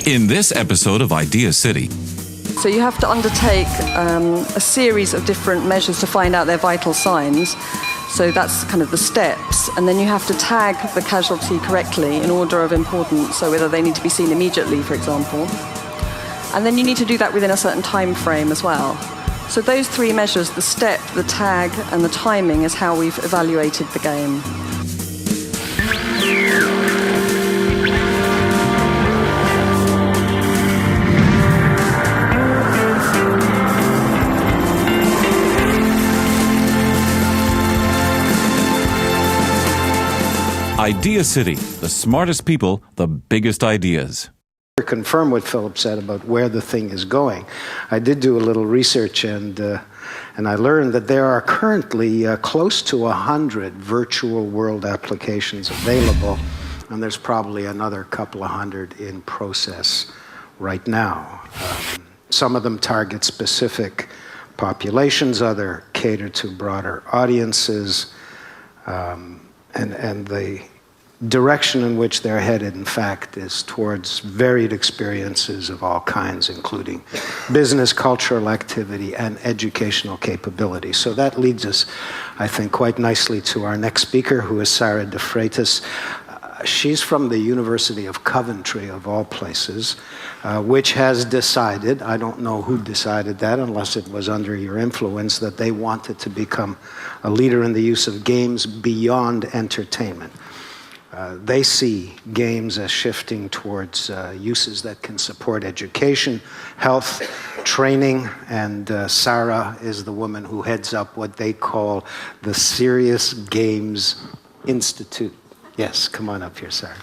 In this episode of Idea City. So you have to undertake a series of different measures to find out their vital signs. So that's kind of the steps. And then you have to tag the casualty correctly in order of importance, so whether they need to be seen immediately, for example. And then you need to do that within a certain time frame as well. So those three measures, the step, the tag, and the timing, is how we've evaluated the game. Idea City, the smartest people, the biggest ideas. To confirm what Philip said about where the thing is going, I did do a little research and I learned that there are currently close to 100 virtual world applications available, and there's probably another couple of hundred in process right now. Some of them target specific populations, others cater to broader audiences, and the direction in which they're headed, in fact, is towards varied experiences of all kinds, including business, cultural activity, and educational capability. So that leads us, I think, quite nicely to our next speaker, who is Sara de Freitas. She's from the University of Coventry, of all places, which has decided, I don't know who decided that unless it was under your influence, that they wanted to become a leader in the use of games beyond entertainment. They see games as shifting towards uses that can support education, health, training, and Sara is the woman who heads up what they call the Serious Games Institute. Yes, come on up here, Sara.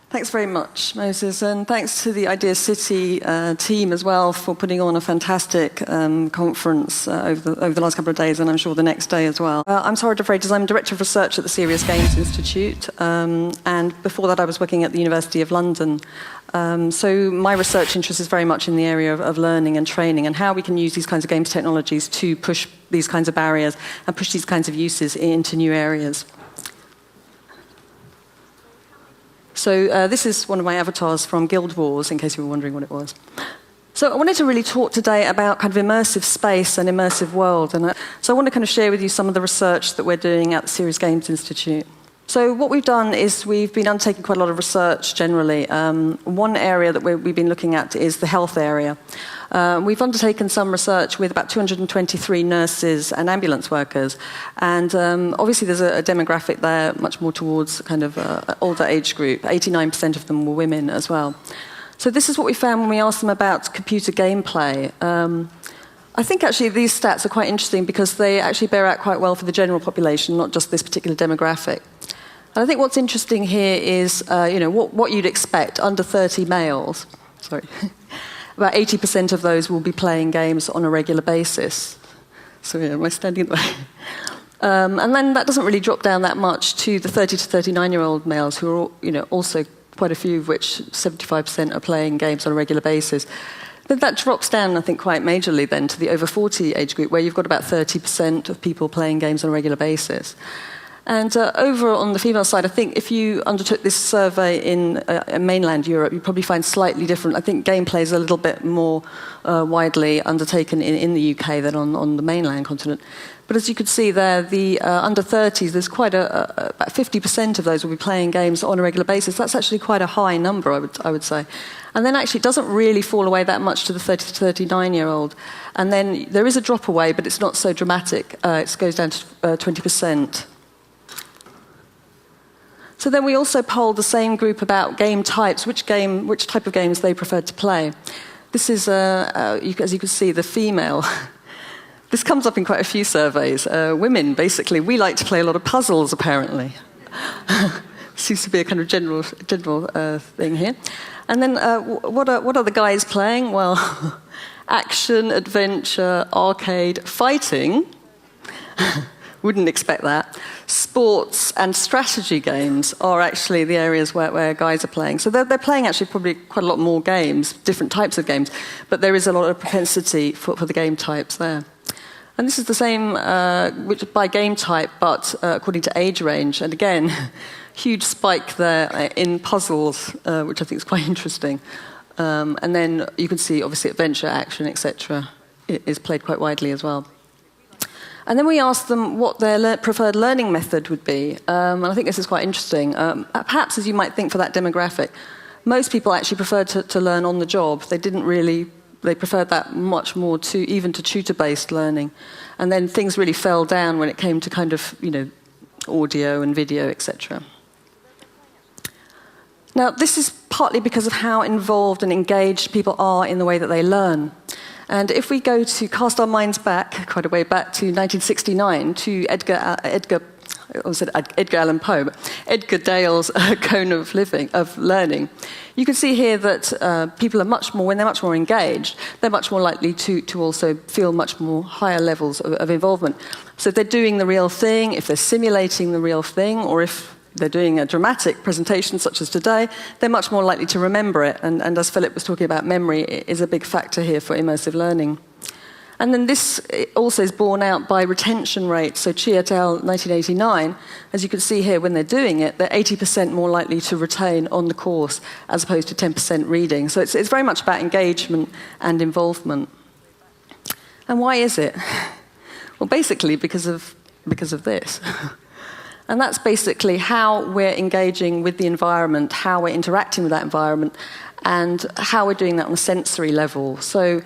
Thanks very much, Moses, and thanks to the Idea City team as well for putting on a fantastic conference over the last couple of days, and I'm sure the next day as well. I'm Sara de Freitas. I'm Director of Research at the Serious Games Institute, and before that I was working at the University of London. So my research interest is very much in the area of learning and training, and how we can use these kinds of games technologies to push these kinds of barriers and push these kinds of uses into new areas. So this is one of my avatars from Guild Wars, in case you were wondering what it was. So I wanted to really talk today about kind of immersive space and immersive world. And so I want to kind of share with you some of the research that we're doing at the Serious Games Institute. So what we've done is we've been undertaking quite a lot of research generally. One area that we've been looking at is the health area. We've undertaken some research with about 223 nurses and ambulance workers. And obviously there's a demographic there much more towards kind of older age group. 89% of them were women as well. So this is what we found when we asked them about computer gameplay. I think actually these stats are quite interesting because they actually bear out quite well for the general population, not just this particular demographic. And I think what's interesting here is, what you'd expect, under 30 males, about 80% of those will be playing games on a regular basis. So am I standing in the way? And then that doesn't really drop down that much to the 30 to 39-year-old males, who are, also quite a few of which, 75% are playing games on a regular basis. But that drops down, I think, quite majorly then to the over 40 age group, where you've got about 30% of people playing games on a regular basis. And over on the female side, I think if you undertook this survey in mainland Europe, you'd probably find slightly different. I think gameplay is a little bit more widely undertaken in the UK than on the mainland continent. But as you could see there, the under 30s, there's quite about 50% of those will be playing games on a regular basis. That's actually quite a high number, I would say. And then actually it doesn't really fall away that much to the 30 to 39-year-old. And then there is a drop away, but it's not so dramatic. It goes down to 20%. So then we also polled the same group about game types, which type of games they preferred to play. This is, as you can see, the female. This comes up in quite a few surveys. Women, basically, we like to play a lot of puzzles, apparently. Seems to be a kind of general thing here. And then what are the guys playing? Well, action, adventure, arcade, fighting. Wouldn't expect that. Sports and strategy games are actually the areas where guys are playing. So they're playing actually probably quite a lot more games, different types of games, but there is a lot of propensity for the game types there. And this is the same by game type, but according to age range. And again, huge spike there in puzzles, which I think is quite interesting. And then you can see, obviously, adventure, action, etc. is played quite widely as well. And then we asked them what their preferred learning method would be. And I think this is quite interesting. Perhaps, as you might think for that demographic, most people actually preferred to learn on the job. They preferred that much more even to tutor-based learning. And then things really fell down when it came to kind of, audio and video, etc. Now, this is partly because of how involved and engaged people are in the way that they learn. And if we cast our minds back, quite a way back to 1969, to Edgar Allan Poe, but Edgar Dale's Cone of Learning, you can see here that people are when they're much more engaged, they're much more likely to also feel much more higher levels of involvement. So if they're doing the real thing, if they're simulating the real thing, or if they're doing a dramatic presentation such as today, they're much more likely to remember it. And as Philip was talking about, memory is a big factor here for immersive learning. And then this also is borne out by retention rates. So Chi et al. 1989, as you can see here, when they're doing it, they're 80% more likely to retain on the course as opposed to 10% reading. So it's very much about engagement and involvement. And why is it? Well, basically because of this. And that's basically how we're engaging with the environment, how we're interacting with that environment, and how we're doing that on a sensory level. So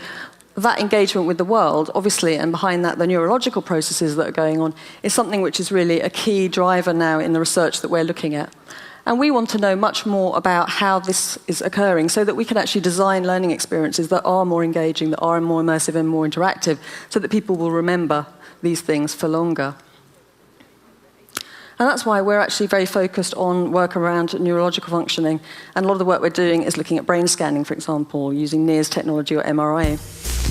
that engagement with the world, obviously, and behind that, the neurological processes that are going on, is something which is really a key driver now in the research that we're looking at. And we want to know much more about how this is occurring so that we can actually design learning experiences that are more engaging, that are more immersive and more interactive, so that people will remember these things for longer. And that's why we're actually very focused on work around neurological functioning. And a lot of the work we're doing is looking at brain scanning, for example, using NIRS technology or MRI.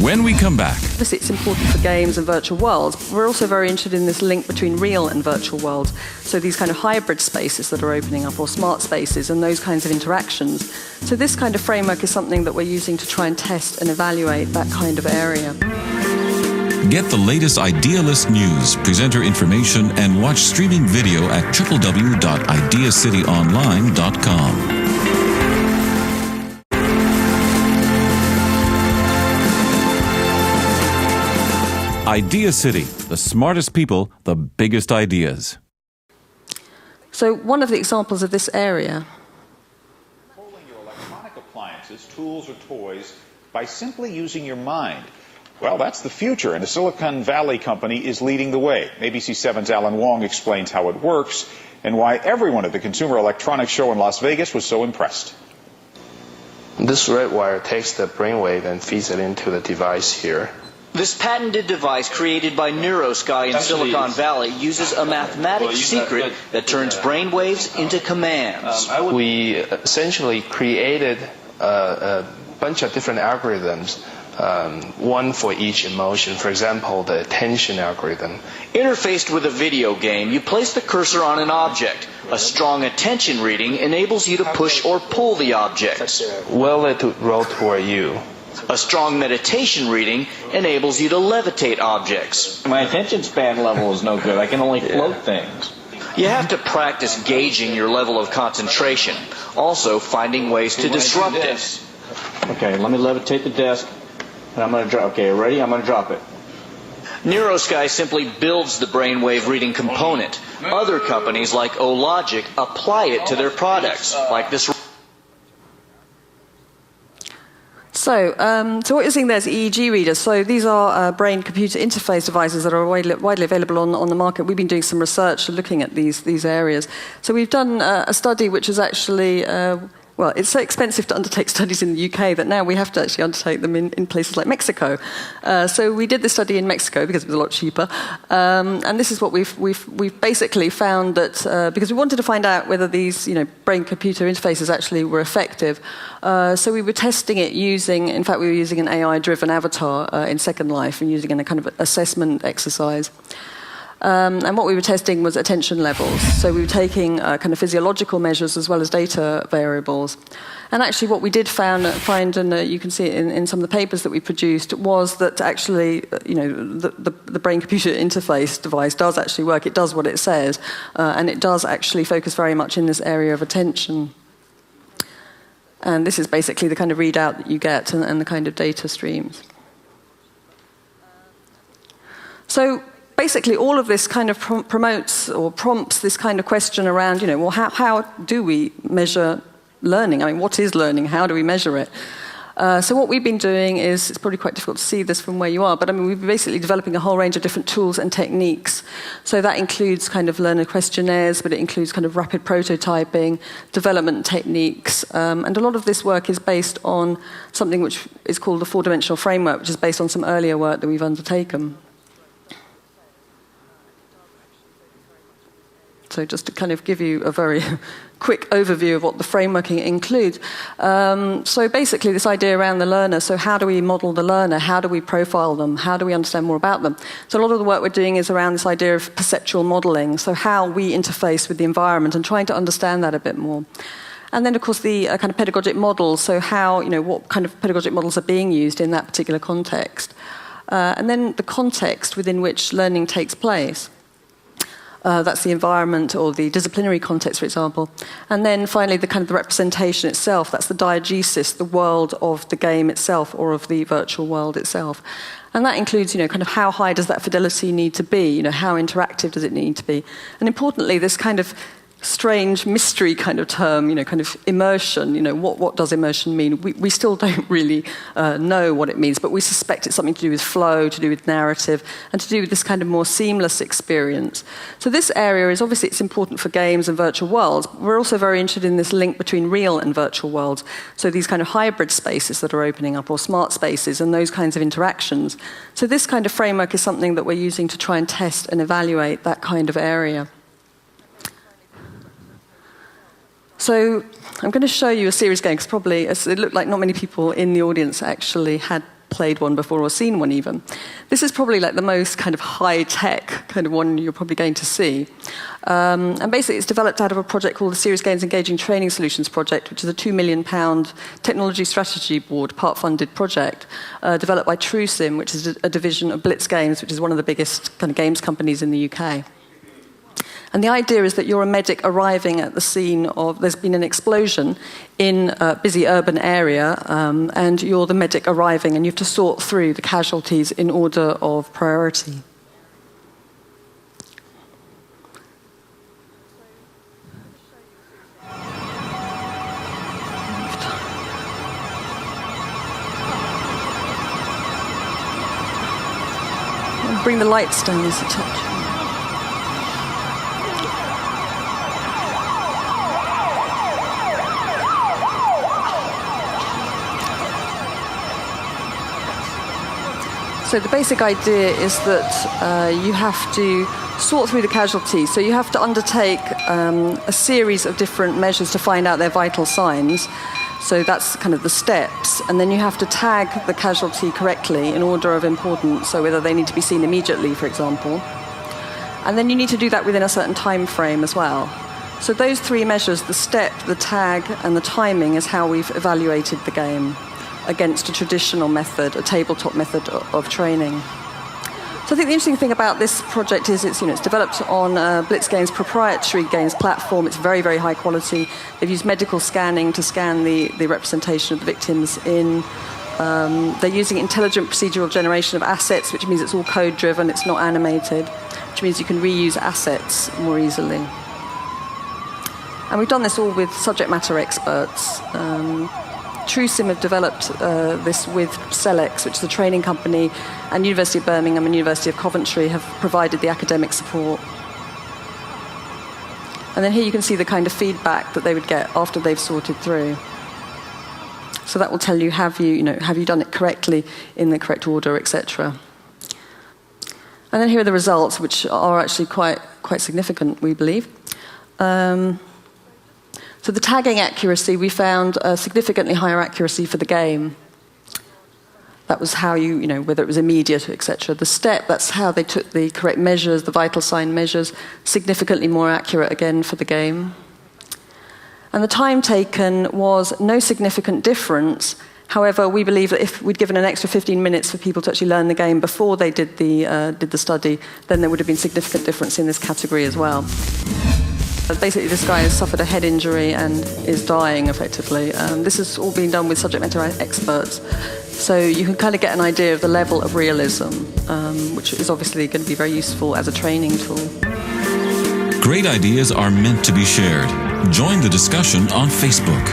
When we come back. Obviously, it's important for games and virtual worlds. But we're also very interested in this link between real and virtual worlds. So these kind of hybrid spaces that are opening up, or smart spaces, and those kinds of interactions. So this kind of framework is something that we're using to try and test and evaluate that kind of area. Get the latest Idealist news, presenter information, and watch streaming video at www.ideacityonline.com. Idea City, the smartest people, the biggest ideas. So one of the examples of this area. Controlling your electronic appliances, tools, or toys by simply using your mind. Well, that's the future, and a Silicon Valley company is leading the way. ABC 7's Alan Wong explains how it works and why everyone at the Consumer Electronics Show in Las Vegas was so impressed. This red wire takes the brainwave and feeds it into the device here. This patented device created by NeuroSky in Silicon Valley uses a mathematical secret that turns brainwaves into commands. We essentially created a bunch of different algorithms. One for each emotion. For example, the attention algorithm. Interfaced with a video game, you place the cursor on an object. A strong attention reading enables you to push or pull the object. Will it roll toward you? A strong meditation reading enables you to levitate objects. My attention span level is no good. I can only float things. You have to practice gauging your level of concentration. Also, finding ways to disrupt it. Okay, let me levitate the desk. And I'm going to drop. Okay, ready? I'm going to drop it. NeuroSky simply builds the brainwave reading component. Other companies like Ologic apply it to their products, like this. So what you're seeing there is EEG readers. So these are brain-computer interface devices that are widely available on the market. We've been doing some research looking at these areas. So we've done a study which is actually well, it's so expensive to undertake studies in the UK that now we have to actually undertake them in places like Mexico. So we did this study in Mexico because it was a lot cheaper. And this is what we've basically found that because we wanted to find out whether these brain-computer interfaces actually were effective. So we were testing it using, in fact, we were using an AI-driven avatar in Second Life and using it in a kind of assessment exercise. And what we were testing was attention levels. So we were taking kind of physiological measures as well as data variables. And actually what we did find, and you can see it in some of the papers that we produced, was that actually, the brain-computer interface device does actually work. It does what it says. And it does actually focus very much in this area of attention. And this is basically the kind of readout that you get and the kind of data streams. So basically, all of this kind of promotes or prompts this kind of question around, well, how do we measure learning? I mean, what is learning? How do we measure it? So what we've been doing is, it's probably quite difficult to see this from where you are, but I mean, we've been basically developing a whole range of different tools and techniques. So that includes kind of learner questionnaires, but it includes kind of rapid prototyping, development techniques, and a lot of this work is based on something which is called the four-dimensional framework, which is based on some earlier work that we've undertaken. So just to kind of give you a very quick overview of what the frameworking includes. So basically this idea around the learner, so how do we model the learner? How do we profile them? How do we understand more about them? So a lot of the work we're doing is around this idea of perceptual modeling, so how we interface with the environment and trying to understand that a bit more. And then, of course, the kind of pedagogic models, so how, what kind of pedagogic models are being used in that particular context. And then the context within which learning takes place. That's the environment or the disciplinary context, for example. And then finally, the kind of the representation itself. That's the diegesis, the world of the game itself or of the virtual world itself. And that includes, kind of how high does that fidelity need to be? How interactive does it need to be? And importantly, this kind of strange mystery kind of term, kind of immersion, what does immersion mean? We still don't really know what it means, but we suspect it's something to do with flow, to do with narrative, and to do with this kind of more seamless experience. So this area is obviously it's important for games and virtual worlds, but we're also very interested in this link between real and virtual worlds. So these kind of hybrid spaces that are opening up, or smart spaces, and those kinds of interactions. So this kind of framework is something that we're using to try and test and evaluate that kind of area. So I'm going to show you a series game, because probably it looked like not many people in the audience actually had played one before or seen one even. This is probably like the most kind of high-tech kind of one you're probably going to see. And basically it's developed out of a project called the Serious Games Engaging Training Solutions Project, which is a £2 million technology strategy board, part-funded project, developed by TrueSim, which is a division of Blitz Games, which is one of the biggest kind of games companies in the UK. And the idea is that you're a medic arriving at the scene of, there's been an explosion in a busy urban area, and you're the medic arriving, and you have to sort through the casualties in order of priority. I'll bring the lights down as a touch. So the basic idea is that you have to sort through the casualties. So you have to undertake a series of different measures to find out their vital signs. So that's kind of the steps. And then you have to tag the casualty correctly in order of importance, so whether they need to be seen immediately, for example. And then you need to do that within a certain time frame as well. So those three measures, the step, the tag, and the timing, is how we've evaluated the game against a traditional method, a tabletop method of training. So I think the interesting thing about this project is it's developed on Blitz Games' proprietary games platform. It's very, very high quality. They've used medical scanning to scan the representation of the victims in. They're using intelligent procedural generation of assets, which means it's all code-driven, it's not animated, which means you can reuse assets more easily. And we've done this all with subject matter experts. TrueSim have developed this with Celex, which is a training company, and University of Birmingham and University of Coventry have provided the academic support. And then here you can see the kind of feedback that they would get after they've sorted through. So that will tell you, have you done it correctly in the correct order, etc. And then here are the results, which are actually quite significant, we believe. So the tagging accuracy, we found a significantly higher accuracy for the game. that was how whether it was immediate, etc. The step, that's how they took the correct measures, the vital sign measures, significantly more accurate again for the game. And the time taken was no significant difference. However, we believe that if we'd given an extra 15 minutes for people to actually learn the game before they did the study, then there would have been significant difference in this category as well. Basically, this guy has suffered a head injury and is dying, effectively. This has all been done with subject matter experts. So you can kind of get an idea of the level of realism, which is obviously going to be very useful as a training tool. Great ideas are meant to be shared. Join the discussion on Facebook.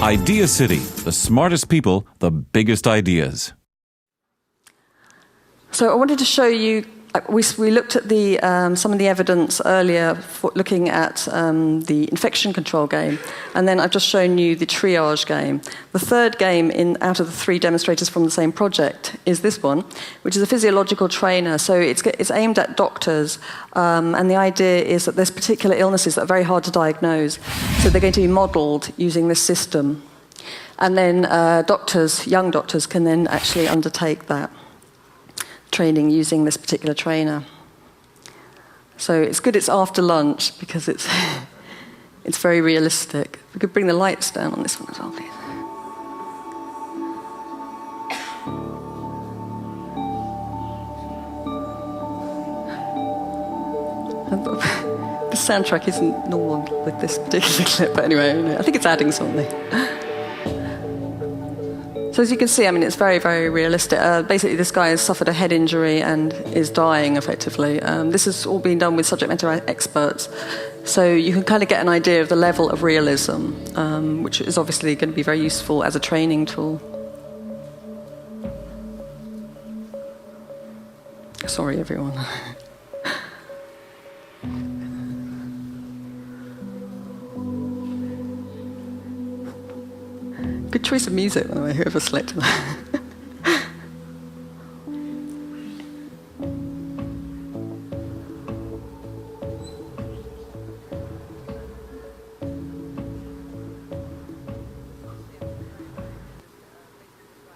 Ideacity, the smartest people, the biggest ideas. So I wanted to show you, we looked at some of the evidence earlier for looking at the infection control game, and then I've just shown you the triage game. The third game out of the 3 demonstrators from the same project is this one, which is a physiological trainer. So it's aimed at doctors, and the idea is that there's particular illnesses that are very hard to diagnose. So they're going to be modelled using this system. And then young doctors can then actually undertake that training using this particular trainer. So it's good it's after lunch because it's very realistic. We could bring the lights down on this one as well, please. The soundtrack isn't normal with this particular clip, but anyway, I think it's adding something. So as you can see, I mean, it's very, very realistic. Basically, this guy has suffered a head injury and is dying, effectively. This has all been done with subject matter experts. So you can kind of get an idea of the level of realism, which is obviously going to be very useful as a training tool. Sorry, everyone. Good choice of music, by the way, whoever selected that.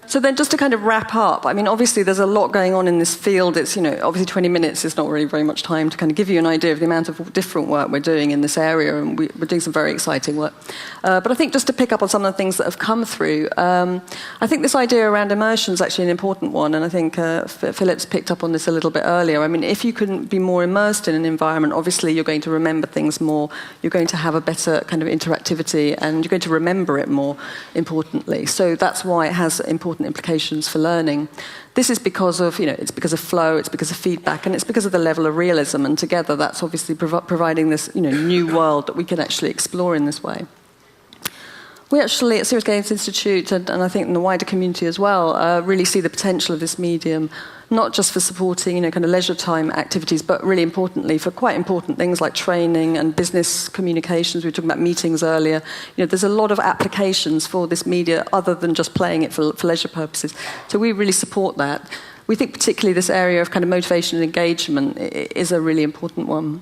So then just to kind of wrap up, I mean, obviously there's a lot going on in this field. It's, obviously 20 minutes is not really very much time to kind of give you an idea of the amount of different work we're doing in this area, and we're doing some very exciting work. But I think just to pick up on some of the things that have come through, I think this idea around immersion is actually an important one, and I think Philip's picked up on this a little bit earlier. I mean, if you can be more immersed in an environment, obviously you're going to remember things more, you're going to have a better kind of interactivity, and you're going to remember it more, importantly. So that's why it has important implications for learning. This is because of, it's because of flow, it's because of feedback, and it's because of the level of realism, and together that's obviously providing this, new world that we can actually explore in this way. We actually, at Serious Games Institute, and I think in the wider community as well, really see the potential of this medium, not just for supporting, kind of leisure time activities, but really importantly for quite important things like training and business communications. We were talking about meetings earlier. There's a lot of applications for this media other than just playing it for leisure purposes. So we really support that. We think particularly this area of kind of motivation and engagement is a really important one.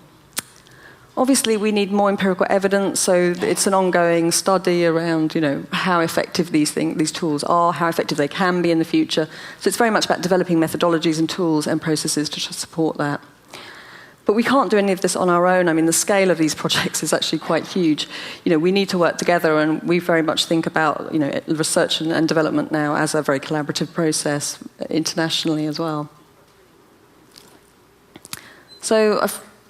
Obviously, we need more empirical evidence, so it's an ongoing study around, how effective these tools are, how effective they can be in the future. So it's very much about developing methodologies and tools and processes to support that. But we can't do any of this on our own. I mean, the scale of these projects is actually quite huge. We need to work together, and we very much think about, research and development now as a very collaborative process internationally as well. So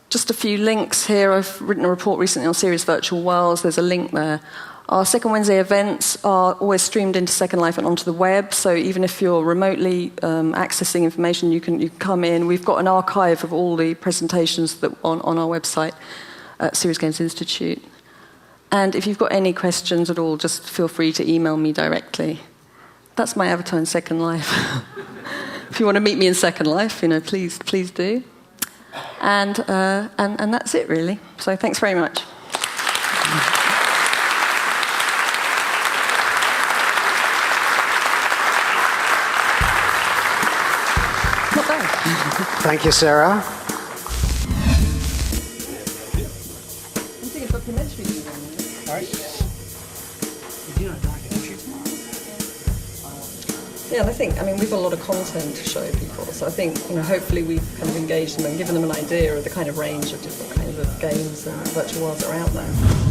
just a few links here. I've written a report recently on serious virtual worlds. There's a link there. Our Second Wednesday events are always streamed into Second Life and onto the web, so even if you're remotely accessing information, you can come in. We've got an archive of all the presentations that on our website at Serious Games Institute. And if you've got any questions at all, just feel free to email me directly. That's my avatar in Second Life. If you want to meet me in Second Life, please do. And that's it, really. So thanks very much. Thank you, Sarah. documentary. Sorry? You do a documentary tomorrow? Yeah, and I mean, we've got a lot of content to show people, so I think, hopefully we've kind of engaged them and given them an idea of the kind of range of different kinds of games and virtual worlds that are out there.